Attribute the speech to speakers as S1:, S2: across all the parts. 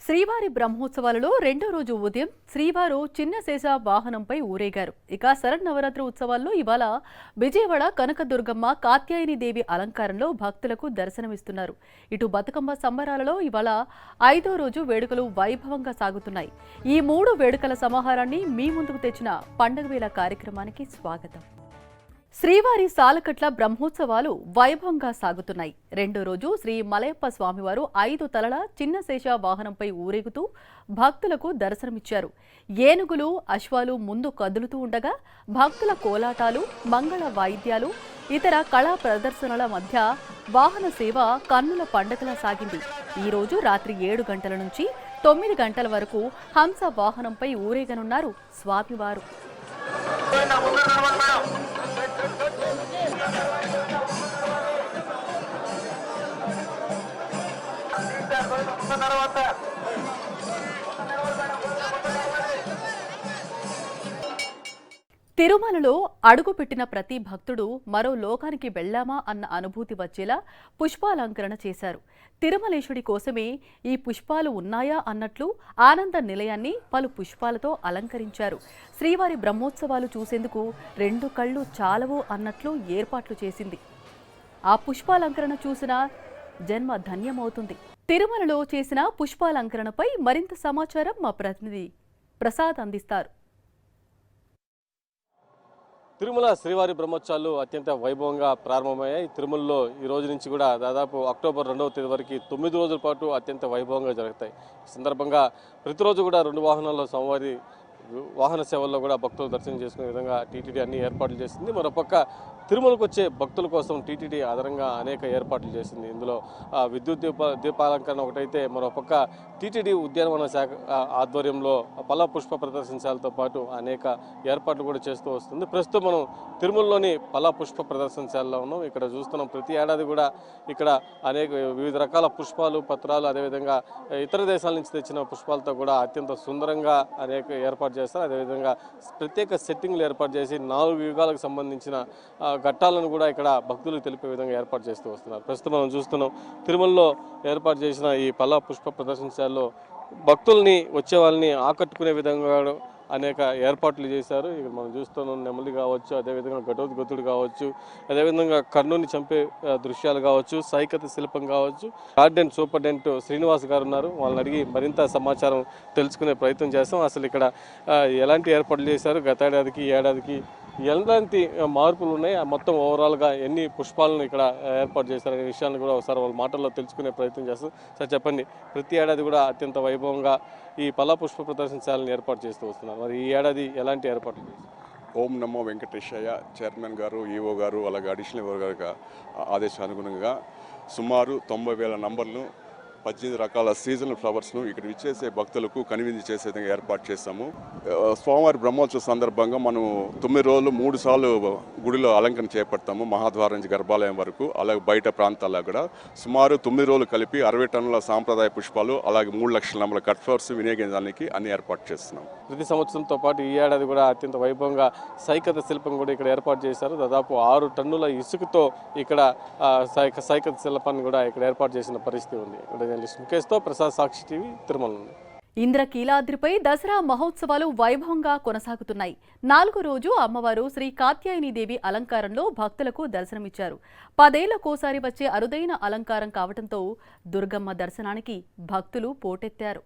S1: శ్రీవారి బ్రహ్మోత్సవాలలో రెండో రోజు ఉదయం శ్రీవారు చిన్న శేష వాహనంపై ఊరేగారు. ఇక శరన్నవరాత్రి ఉత్సవాల్లో ఇవాళ విజయవాడ కనకదుర్గమ్మ కాత్యాయని దేవి అలంకారంలో భక్తులకు దర్శనమిస్తున్నారు. ఇటు బతుకమ్మ సంబరాలలో ఇవాళ 5వ రోజు వేడుకలు వైభవంగా సాగుతున్నాయి. ఈ 3 వేడుకల సమాహారాన్ని మీ ముందుకు తెచ్చిన పండగ వేళ కార్యక్రమానికి స్వాగతం. శ్రీవారి సాలకట్ల బ్రహ్మోత్సవాలు వైభవంగా సాగుతున్నాయి. రెండో రోజు శ్రీ మలయప్ప స్వామివారు 5 తలల చిన్న శేష వాహనంపై ఊరేగుతూ భక్తులకు దర్శనమిచ్చారు. ఏనుగులు, అశ్వాలు ముందు కదులుతూ ఉండగా భక్తుల కోలాటాలు, మంగళ వాయిద్యాలు, ఇతర కళా ప్రదర్శనల మధ్య వాహన సేవ కన్నుల పండగలా సాగింది. ఈ రోజు రాత్రి 7 గంటల నుంచి 9 గంటల వరకు హంస వాహనంపై ఊరేగనున్నారు స్వామివారు. తిరుమలలో అడుగుపెట్టిన ప్రతి భక్తుడు మరో లోకానికి వెళ్లామా అన్న అనుభూతి వచ్చేలా పుష్పాలంకరణ చేశారు. తిరుమలేశుడి కోసమే ఈ పుష్పాలు ఉన్నాయా అన్నట్లు ఆనంద నిలయాన్ని పలు పుష్పాలతో అలంకరించారు. శ్రీవారి బ్రహ్మోత్సవాలు చూసేందుకు 2 కళ్ళు చాలవు అన్నట్లు ఏర్పాట్లు చేసింది. ఆ పుష్పాలంకరణ చూసిన జన్మ ధన్యమవుతుంది. తిరుమలలో చేసిన పుష్పాలంకరణపై మరింత సమాచారం మా ప్రతినిధి ప్రసాద్ అందిస్తారు.
S2: తిరుమల శ్రీవారి బ్రహ్మోత్సవాలు అత్యంత వైభవంగా ప్రారంభమయ్యాయి. తిరుమలలో ఈ రోజు నుంచి కూడా దాదాపు అక్టోబర్ 2వ తేదీ వరకు 9 రోజుల పాటు అత్యంత వైభవంగా జరుగుతాయి. ఈ సందర్భంగా ప్రతిరోజు కూడా 2 వాహనాల్లో స్వామివారి వాహన సేవల్లో కూడా భక్తులు దర్శనం చేసుకునే విధంగా టీటీడీ అన్ని ఏర్పాట్లు చేసింది. మరోపక్క తిరుమలకు వచ్చే భక్తుల కోసం టీటీడీ ఆధారంగా అనేక ఏర్పాట్లు చేసింది. ఇందులో విద్యుత్ దీపాలంకరణ ఒకటైతే, మరోపక్క టీటీడీ ఉద్యానవన శాఖ ఆధ్వర్యంలో పల్ల పుష్ప ప్రదర్శనశాలతో పాటు అనేక ఏర్పాట్లు కూడా చేస్తూ వస్తుంది. ప్రస్తుతం మనం తిరుమలలోని పల్ల పుష్ప ప్రదర్శనశాలలో ఉన్నాం. ఇక్కడ చూస్తున్నాం ప్రతి ఏడాది కూడా ఇక్కడ అనేక వివిధ రకాల పుష్పాలు, పత్రాలు, అదేవిధంగా ఇతర దేశాల నుంచి తెచ్చిన పుష్పాలతో కూడా అత్యంత సుందరంగా అనేక ఏర్పాటు చేస్తారు. అదేవిధంగా ప్రత్యేక సెట్టింగ్లు ఏర్పాటు చేసి 4 యుగాలకు సంబంధించిన ఘట్టాలను కూడా ఇక్కడ భక్తులకు తెలిపే విధంగా ఏర్పాటు చేస్తూ వస్తున్నారు. ప్రస్తుతం మనం చూస్తున్నాం తిరుమలలో ఏర్పాటు చేసిన ఈ పల్ల పుష్ప ప్రదర్శనశాలలో భక్తుల్ని వచ్చే వాళ్ళని ఆకట్టుకునే విధంగా అనేక ఏర్పాట్లు చేశారు. ఇక్కడ మనం చూస్తున్నాం నెమలి కావచ్చు, అదేవిధంగా ఘటోద్గతుడు కావచ్చు, అదేవిధంగా కర్ణుని చంపే దృశ్యాలు కావచ్చు, సైకత శిల్పం కావచ్చు. గార్డెన్ సూపరింటెండెంట్ శ్రీనివాస్ గారు ఉన్నారు. వాళ్ళని అడిగి మరింత సమాచారం తెలుసుకునే ప్రయత్నం చేస్తాం. అసలు ఇక్కడ ఎలాంటి ఏర్పాట్లు చేశారు, గత ఏడాదికి ఈ ఏడాదికి ఎలాంటి మార్పులు ఉన్నాయి, మొత్తం ఓవరాల్గా ఎన్ని పుష్పాలను ఇక్కడ ఏర్పాటు చేశారనే విషయాన్ని కూడా ఒకసారి వాళ్ళ మాటల్లో తెలుసుకునే ప్రయత్నం చేస్తాం. సార్ చెప్పండి, ప్రతి ఏడాది కూడా అత్యంత వైభవంగా ఈ పల్ల పుష్ప ప్రదర్శనశాలను ఏర్పాటు చేస్తూ వస్తున్నారు. మరి ఈ ఏడాది ఎలాంటి ఏర్పాట్లు?
S3: ఓం నమో వెంకటేశయ్య చైర్మన్ గారు, ఈఓ గారు, అలాగే అడిషనల్ ఈఓ గారు ఆదేశానుగుణంగా సుమారు 90,000 నంబర్లు 18 రకాల సీజనల్ ఫ్లవర్స్ను ఇక్కడ ఇచ్చేసే భక్తులకు కనువిందు చేసే విధంగా ఏర్పాటు చేస్తాము. స్వామివారి బ్రహ్మోత్సవ సందర్భంగా మనం 9 రోజులు 3 సార్లు గుడిలో అలంకరణ చేపడతాము. మహాద్వారం నుంచి గర్భాలయం వరకు, అలాగే బయట ప్రాంతాల్లో కూడా సుమారు 9 రోజులు కలిపి 60 టన్నుల సాంప్రదాయ పుష్పాలు, అలాగే 3 లక్షల నంబర్ల కట్ ఫ్లవర్స్ వినియోగించడానికి అన్ని ఏర్పాటు చేస్తున్నాం.
S2: ప్రతి సంవత్సరంతో పాటు ఈ ఏడాది కూడా అత్యంత వైభవంగా సైకత శిల్పం కూడా ఇక్కడ ఏర్పాటు చేశారు. దాదాపు 6 టన్నుల ఇసుకతో ఇక్కడ సైకత శిల్పాన్ని కూడా ఇక్కడ ఏర్పాటు చేసిన పరిస్థితి ఉంది. ముఖేష్తో ప్రసాద్, సాక్షి టీవీ, తిరుమల నుండి.
S1: ఇంద్రకీలాద్రిపై దసరా మహోత్సవాలు వైభవంగా కొనసాగుతున్నాయి. 4వ రోజు అమ్మవారు శ్రీ కాత్యాయని దేవి అలంకారంలో భక్తులకు దర్శనమిచ్చారు. 10 ఏళ్లకోసారి వచ్చే అరుదైన అలంకారం కావడంతో దుర్గమ్మ దర్శనానికి భక్తులు పోటెత్తారు.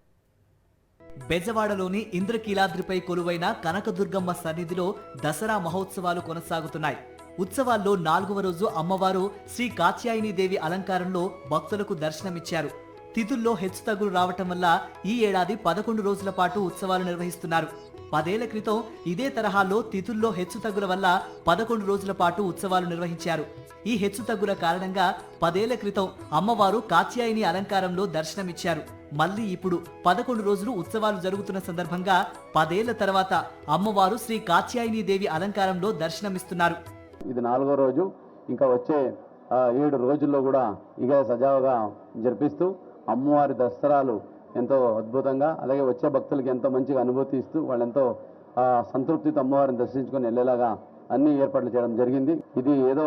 S4: బెజవాడలోని ఇంద్రకీలాద్రిపై కొలువైన కనకదుర్గమ్మ సన్నిధిలో దసరా మహోత్సవాలు కొనసాగుతున్నాయి. ఉత్సవాల్లో 4వ రోజు అమ్మవారు శ్రీ కాత్యాయని దేవి అలంకారంలో భక్తులకు దర్శనమిచ్చారు. తిథుల్లో హెచ్చుతగ్గులు రావటం వల్ల ఈ ఏడాది 11 రోజుల పాటు ఉత్సవాలు నిర్వహిస్తున్నారు. 10 ఏళ్ల క్రితం ఇదే తరహాలో తిథుల్లో హెచ్చుతగ్గుల వల్ల 11 రోజుల పాటు ఉత్సవాలు నిర్వహించారు. ఈ హెచ్చుతగ్గుల కారణంగా 10 ఏళ్ల క్రితం అమ్మవారు కాత్యాయని అలంకారంలో దర్శనమిచ్చారు. మళ్లీ ఇప్పుడు 11 రోజులు ఉత్సవాలు జరుగుతున్న సందర్భంగా 10 ఏళ్ల తర్వాత అమ్మవారు శ్రీ కాత్యాయని దేవి అలంకారంలో దర్శనమిస్తున్నారు.
S5: ఇది 4వ రోజు. ఇంకా వచ్చే 7 రోజుల్లో కూడా ఇక సజావుగా జరిపిస్తూ అమ్మవారి దసరాలు ఎంతో అద్భుతంగా, అలాగే వచ్చే భక్తులకి ఎంతో మంచిగా అనుభూతి ఇస్తూ వాళ్ళెంతో సంతృప్తితో అమ్మవారిని దర్శించుకొని వెళ్ళేలాగా అన్ని ఏర్పాట్లు చేయడం జరిగింది. ఇది ఏదో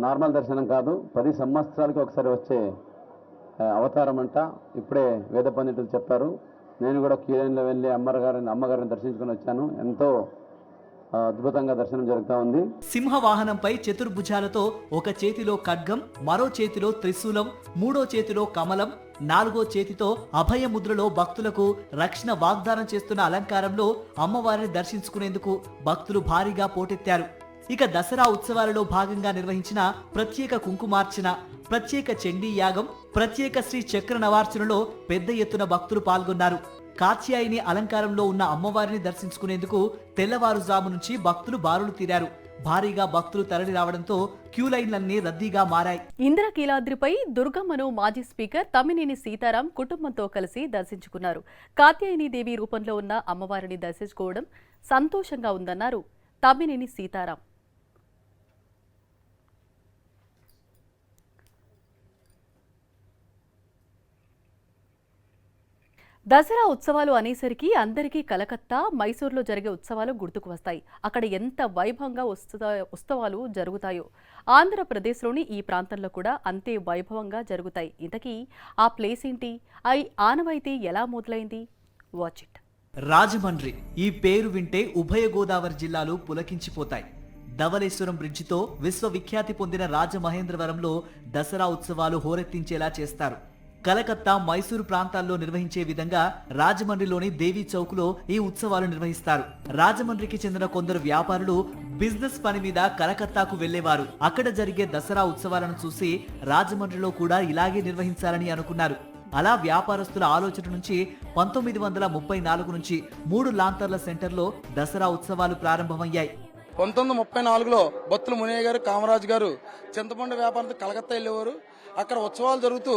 S5: నార్మల్ దర్శనం కాదు, 10 సంవత్సరాలకి ఒకసారి వచ్చే అవతారం అంట. ఇప్పుడే వేద పండితులు చెప్పారు. నేను కూడా క్యూ లైన్లో వెళ్ళి అమ్మగారిని దర్శించుకొని వచ్చాను. ఎంతో అద్భుతంగా దర్శనం జరుగుతూ ఉంది.
S4: సింహ వాహనంపై చతుర్భుజాలతో ఒక చేతిలో ఖడ్గం, మరో చేతిలో త్రిశూలం, మూడో చేతిలో కమలం, నాలుగో చేతితో అభయముద్రలో భక్తులకు రక్షణ వాగ్దానం చేస్తున్న అలంకారంలో అమ్మవారిని దర్శించుకునేందుకు భక్తులు భారీగా పోటెత్తారు. ఇక దసరా ఉత్సవాలలో భాగంగా నిర్వహించిన ప్రత్యేక కుంకుమార్చన, ప్రత్యేక చండీ యాగం, ప్రత్యేక శ్రీ చక్ర నవార్చనలో పెద్ద ఎత్తున భక్తులు పాల్గొన్నారు. కాత్యాయిని అలంకారంలో ఉన్న అమ్మవారిని దర్శించుకునేందుకు తెల్లవారుజాము నుంచి భక్తులు బారులు తీరారు. భారీగా భక్తులు తరలి రావడంతో క్యూ లైన్లన్నీ రద్దీగా మారాయి.
S1: ఇంద్రకీలాద్రిపై దుర్గమ్మను మాజీ స్పీకర్ తమ్మినేని సీతారాం కుటుంబంతో కలిసి దర్శించుకున్నారు. కాత్యాయని దేవి రూపంలో ఉన్న అమ్మవారిని దర్శించుకోవడం సంతోషంగా ఉందన్నారు తమ్మినేని సీతారాం. దసరా ఉత్సవాలు అనేసరికి అందరికీ కలకత్తా, మైసూర్లో జరిగే ఉత్సవాలు గుర్తుకు వస్తాయి. అక్కడ ఎంత వైభవంగా ఉత్సవాలు జరుగుతాయో ఆంధ్రప్రదేశ్లోని ఈ ప్రాంతంలో కూడా అంతే వైభవంగా జరుగుతాయి. ఇంతకీ ఆ ప్లేస్ ఏంటి? ఆనవాయితీ ఎలా మొదలైంది? Watch it.
S4: రాజమండ్రి. ఈ పేరు వింటే ఉభయ గోదావరి జిల్లాలు పులకించిపోతాయి. ధవళేశ్వరం బ్రిడ్జితో విశ్వవిఖ్యాతి పొందిన రాజమహేంద్రవరంలో దసరా ఉత్సవాలు హోరెత్తించేలా చేస్తారు. కలకత్తా, మైసూరు ప్రాంతాల్లో నిర్వహించే విధంగా రాజమండ్రిలోని దేవీ చౌక్లో ఈ ఉత్సవాలు నిర్వహిస్తారు. రాజమండ్రికి చెందిన కొందరు వ్యాపారులు బిజినెస్ పని మీద కలకత్తాకు వెళ్లేవారు. అక్కడ జరిగే దసరా ఉత్సవాలను చూసి రాజమండ్రిలో కూడా ఇలాగే నిర్వహించాలని అనుకున్నారు. అలా వ్యాపారస్తుల ఆలోచన నుంచి 1934 నుంచి 3 లాంతర్ల సెంటర్లో దసరా ఉత్సవాలు ప్రారంభమయ్యాయి.
S6: 1934లో బత్తుల మునయ్య గారు, కామరాజు గారు చింతపండు వ్యాపారంతో కలకత్తా వెళ్ళేవారు. అక్కడ ఉత్సవాలు జరుగుతూ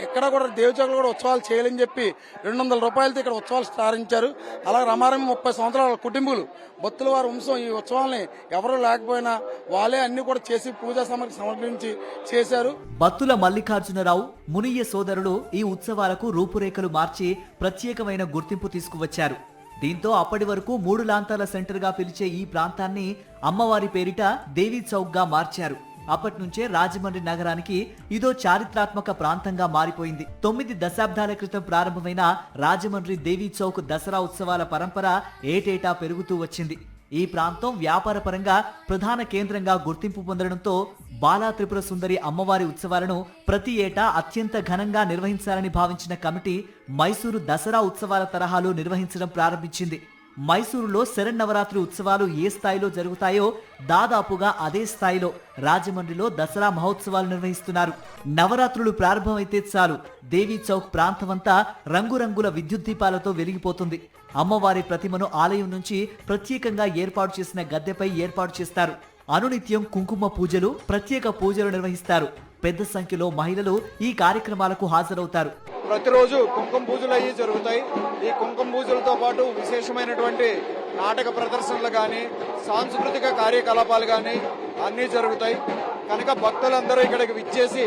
S6: ఎక్కడ కూడా దేవచౌకలు కూడా ఉత్సవాలు చేయాలని చెప్పి 200 రూపాయలతో ఇక్కడ ఉత్సవాలు ప్రారంభించారు. అలా రమారమి 30 సంవత్సరాల కుటుంబులు బత్తుల వారి వంశం ఈ ఉత్సవాల్ని ఎవరు లేకపోయినా వాళ్ళే అన్ని కూడా చేసి పూజా సామగ్రి సమర్పించి చేశారు.
S4: బత్తుల మల్లికార్జునరావు, మునియ్య సోదరులు ఈ ఉత్సవాలకు రూపురేఖలు మార్చి ప్రత్యేకమైన గుర్తింపు తీసుకువచ్చారు. దీంతో అప్పటి వరకు 3 లాంతర్ల సెంటర్ గా పిలిచే ఈ ప్రాంతాన్ని అమ్మవారి పేరిట దేవీ చౌక్ గా మార్చారు. అప్పటి నుంచే రాజమండ్రి నగరానికి ఇదో చారిత్రాత్మక ప్రాంతంగా మారిపోయింది. 9 దశాబ్దాల క్రితం ప్రారంభమైన రాజమండ్రి దేవీ చౌక్ దసరా ఉత్సవాల పరంపర ఏటేటా పెరుగుతూ వచ్చింది. ఈ ప్రాంతం వ్యాపార పరంగా ప్రధాన కేంద్రంగా గుర్తింపు పొందడంతో బాలా త్రిపుర సుందరి అమ్మవారి ఉత్సవాలను ప్రతి ఏటా అత్యంత ఘనంగా నిర్వహించాలని భావించిన కమిటీ మైసూరు దసరా ఉత్సవాల తరహాలో నిర్వహించడం ప్రారంభించింది. మైసూరులో శరన్నవరాత్రి ఉత్సవాలు ఏ స్థాయిలో జరుగుతాయో దాదాపుగా అదే స్థాయిలో రాజమండ్రిలో దసరా మహోత్సవాలు నిర్వహిస్తున్నారు. నవరాత్రులు ప్రారంభమైతే చాలు దేవీ చౌక్ ప్రాంతమంతా రంగురంగుల విద్యుత్ దీపాలతో వెలిగిపోతుంది. అమ్మవారి ప్రతిమను ఆలయం నుంచి ప్రత్యేకంగా ఏర్పాటు చేసిన గద్దెపై ఏర్పాటు చేస్తారు. అనునిత్యం కుంకుమ పూజలు, ప్రత్యేక పూజలు నిర్వహిస్తారు. పెద్ద సంఖ్యలో మహిళలు ఈ కార్యక్రమాలకు హాజరవుతారు.
S7: ప్రతిరోజు కుంకుమ పూజలు అయ్యి జరుగుతాయి. ఈ కుంకుమ పూజలతో పాటు విశేషమైనటువంటి నాటక ప్రదర్శనలు కానీ, సాంస్కృతిక కార్యకలాపాలు కానీ అన్నీ జరుగుతాయి. కనుక భక్తులందరూ ఇక్కడికి విచ్చేసి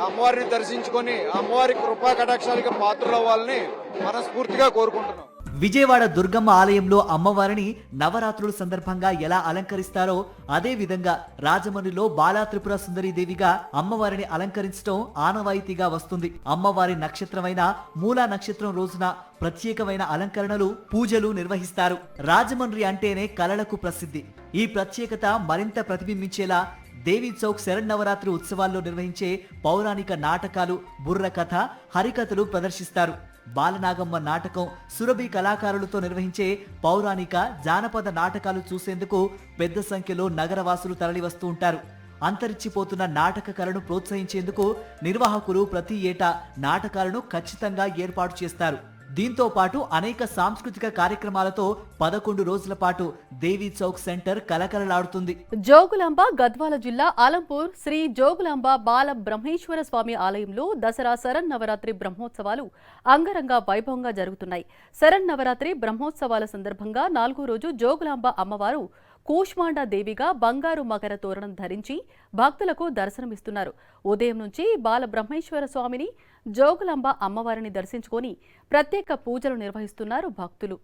S7: అమ్మవారిని దర్శించుకొని అమ్మవారి కృపా కటాక్షాలకి పాత్రలవ్వాలని మనస్ఫూర్తిగా కోరుకుంటున్నాం.
S4: విజయవాడ దుర్గమ్మ ఆలయంలో అమ్మవారిని నవరాత్రుల సందర్భంగా ఎలా అలంకరిస్తారో అదే విధంగా రాజమండ్రిలో బాలా త్రిపుర సుందరీదేవిగా అమ్మవారిని అలంకరించడం ఆనవాయితీగా వస్తుంది. అమ్మవారి నక్షత్రమైన మూలా నక్షత్రం రోజున ప్రత్యేకమైన అలంకరణలు, పూజలు నిర్వహిస్తారు. రాజమండ్రి అంటేనే కళలకు ప్రసిద్ధి. ఈ ప్రత్యేకత మరింత ప్రతిబింబించేలా దేవీ చౌక్ శరన్నవరాత్రి ఉత్సవాల్లో నిర్వహించే పౌరాణిక నాటకాలు, బుర్ర కథ, హరికథలు ప్రదర్శిస్తారు. బాలనాగమ్మ నాటకం, సురభి కళాకారులతో నిర్వహించే పౌరాణిక, జానపద నాటకాలు చూసేందుకు పెద్ద సంఖ్యలో నగరవాసులు తరలివస్తూ ఉంటారు. అంతరించిపోతున్న నాటక కళను ప్రోత్సహించేందుకు నిర్వాహకులు ప్రతి ఏటా నాటకాలను ఖచ్చితంగా ఏర్పాటు చేస్తారు. దీంతో పాటు అనేక సాంస్కృతిక కార్యక్రమాలతో 11 రోజుల పాటు దేవీ చౌక్ సెంటర్ కలకలలాడుతుంది.
S1: జోగులాంబ గద్వాల జిల్లా ఆలంపూర్ శ్రీ జోగులాంబ బాల బ్రహ్మేశ్వర స్వామి ఆలయంలో దసరా శరన్నవరాత్రి బ్రహ్మోత్సవాలు అంగరంగ వైభవంగా జరుగుతున్నాయి. శరన్నవరాత్రి బ్రహ్మోత్సవాల సందర్భంగా 4వ రోజు జోగులాంబ అమ్మవారు కూష్మాండా దేవిగా బంగారు మకర తోరణం ధరించి భక్తులకు దర్శనమిస్తున్నారు. ఉదయం నుంచి బాల బ్రహ్మేశ్వర స్వామిని, జోగులాంబ అమ్మవారిని దర్శించుకొని ప్రత్యేక పూజలు నిర్వహిస్తున్నారు భక్తులు.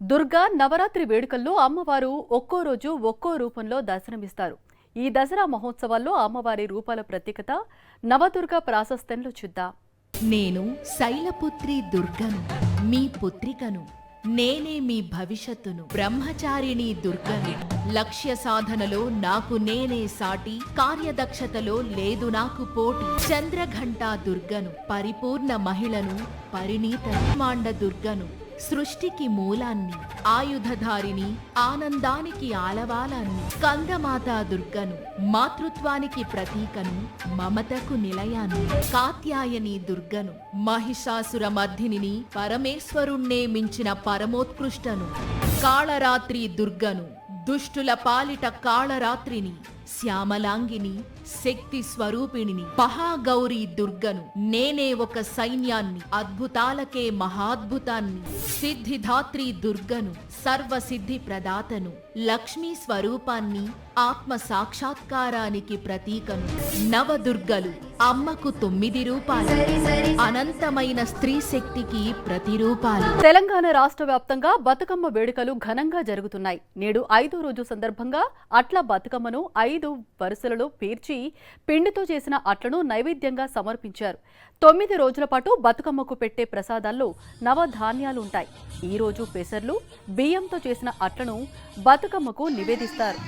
S1: దుర్గా నవరాత్రి వేడుకల్లో అమ్మవారు ఒక్కో రోజు ఒక్కో రూపంలో దర్శనమిస్తారు. ఈ దసరా మహోత్సవాల్లో అమ్మవారి రూపాల ప్రత్యేకత, నవదుర్గ ప్రాశస్త్యంలో చూద్దాం.
S8: నేను శైలపుత్రి దుర్గను, మీ పుత్రికను. నేనే మీ భవిష్యత్తును, బ్రహ్మచారిణి దుర్గను. లక్ష్య సాధనలో నాకు నేనే సాటి, కార్యదక్షతలో లేదు నాకు పోటీ. చంద్రఘంటా దుర్గను, పరిపూర్ణ మహిళను, పరిణీత మాండ దుర్గను. సృష్టికి మూలాన్ని, ఆయుధధారిని, ఆనందానికి ఆలవాలాన్ని. కందమాతా దుర్గను, మాతృత్వానికి ప్రతీకను, మమతకు నిలయాన్ని. కాత్యాయని దుర్గను, మహిషాసుర మర్దినిని, పరమేశ్వరుణ్ణే మించిన పరమోత్కృష్టను. కాళరాత్రి దుర్గను, దుష్టుల పాలిట కాళరాత్రిని. శ్యామలాంగిని, శక్తి స్వరూపిణిని. మహాగౌరీ దుర్గను, నేనే ఒక సైన్యాన్ని, అద్భుతాలకే మహాద్భుతాన్ని. సిద్ధిధాత్రి దుర్గను, సర్వసిద్ధి ప్రదాతను. లక్ష్మీ స్వరూపాన్ని, ఆత్మ సాక్షాత్కారానికి ప్రతీకను. నవదుర్గలు, అమ్మకు 9 రూపాలు, అనంతమైన స్త్రీ శక్తికి ప్రతిరూపాలు.
S1: తెలంగాణ రాష్ట్ర వ్యాప్తంగా బతుకమ్మ వేడుకలు ఘనంగా జరుగుతున్నాయి. నేడు 5వ రోజు సందర్భంగా అట్ల బతుకమ్మను 5 వరుసలలో పేర్చి పిండితో చేసిన అట్లను నైవేద్యంగా సమర్పించారు. 9 రోజుల పాటు బతుకమ్మకు పెట్టే ప్రసాదాల్లో నవధాన్యాలు ఉంటాయి. ఈ రోజు పెసర్లు, బియ్యంతో చేసిన అట్లను బతుకమ్మకు నివేదిస్తారు.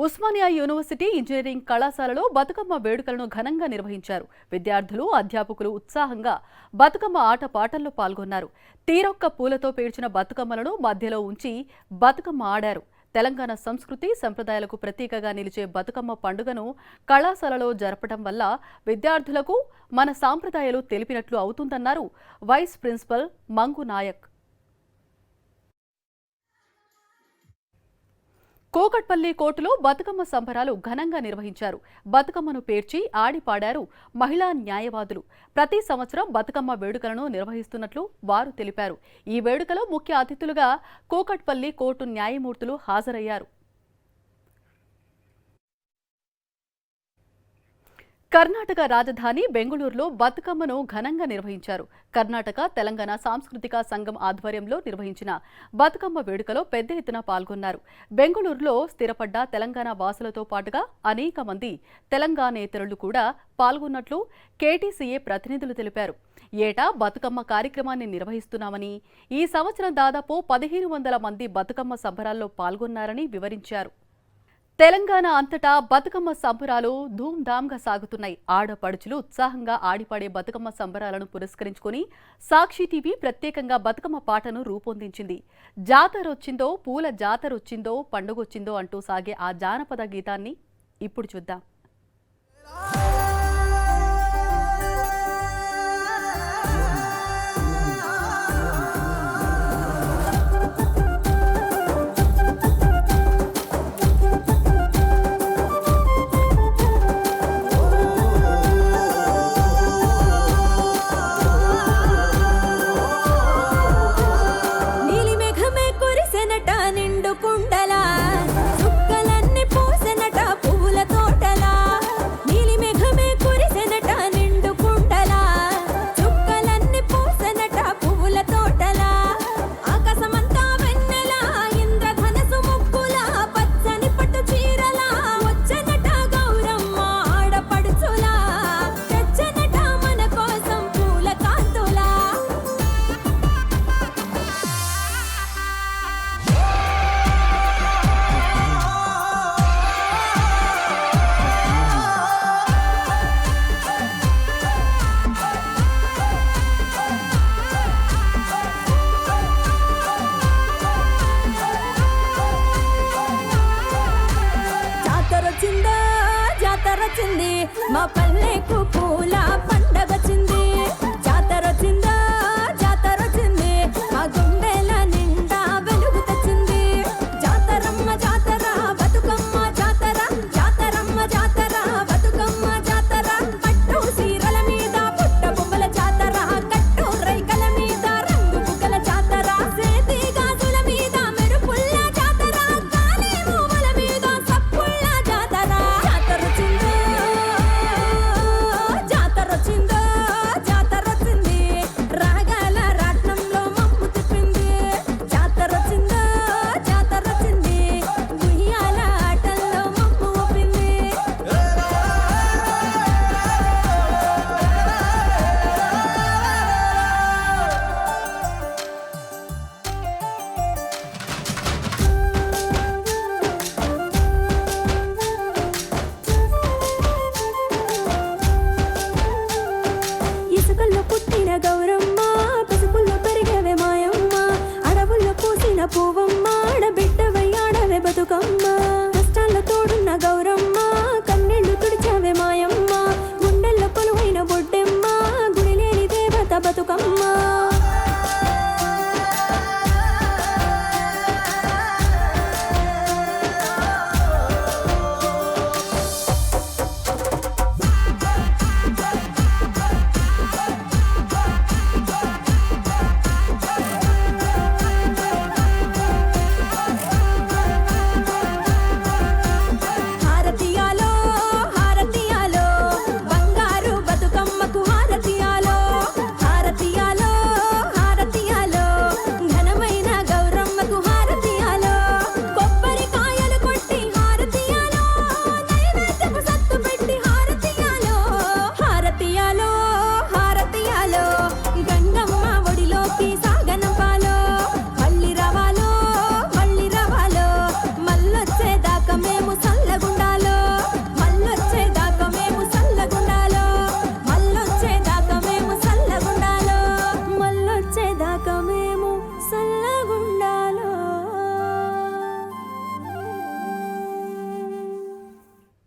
S1: ఉస్మానియా యూనివర్సిటీ ఇంజనీరింగ్ కళాశాలలో బతుకమ్మ వేడుకలను ఘనంగా నిర్వహించారు. విద్యార్థులు, అధ్యాపకులు ఉత్సాహంగా బతుకమ్మ ఆటపాటల్లో పాల్గొన్నారు. తీరొక్క పూలతో పేర్చిన బతుకమ్మలను మధ్యలో ఉంచి బతుకమ్మ ఆడారు. తెలంగాణ సంస్కృతి సంప్రదాయాలకు ప్రతీకగా నిలిచే బతుకమ్మ పండుగను కళాశాలలో జరపడం వల్ల విద్యార్థులకు మన సాంప్రదాయాలు తెలిపినట్లు అవుతుందన్నారు వైస్ ప్రిన్సిపల్ మంగు నాయక్. కూకట్పల్లి కోర్టులో బతుకమ్మ సంబరాలు ఘనంగా నిర్వహించారు. బతుకమ్మను పేర్చి ఆడిపాడారు మహిళా న్యాయవాదులు. ప్రతి సంవత్సరం బతుకమ్మ వేడుకలను నిర్వహిస్తున్నట్లు వారు తెలిపారు. ఈ వేడుకలో ముఖ్య అతిథులుగా కూకట్పల్లి కోర్టు న్యాయమూర్తులు హాజరయ్యారు. కర్ణాటక రాజధాని బెంగళూరులో బతుకమ్మను ఘనంగా నిర్వహించారు. కర్ణాటక, తెలంగాణ సాంస్కృతిక సంఘం ఆధ్వర్యంలో నిర్వహించిన బతుకమ్మ వేడుకలో పెద్ద ఎత్తున పాల్గొన్నారు. బెంగళూరులో స్థిరపడ్డ తెలంగాణ వాసులతో పాటుగా అనేక మంది తెలంగాణేతరులు కూడా పాల్గొన్నట్లు కేటీసీఏ ప్రతినిధులు తెలిపారు. ఏటా బతుకమ్మ కార్యక్రమాన్ని నిర్వహిస్తున్నామని, ఈ సంవత్సరం దాదాపు 1500 మంది బతుకమ్మ సంబరాల్లో పాల్గొన్నారని వివరించారు. తెలంగాణ అంతటా బతుకమ్మ సంబరాలు ధూమ్ధామ్గా సాగుతున్నాయి. ఆడపడుచులు ఉత్సాహంగా ఆడిపాడే బతుకమ్మ సంబరాలను పురస్కరించుకుని సాక్షి టీవీ ప్రత్యేకంగా బతుకమ్మ పాటను రూపొందించింది. జాతరొచ్చిందో, పూల జాతరొచ్చిందో, పండుగొచ్చిందో అంటూ సాగే ఆ జానపద గీతాన్ని ఇప్పుడు చూద్దాం.
S9: జాతరొచ్చింది మా పల్లె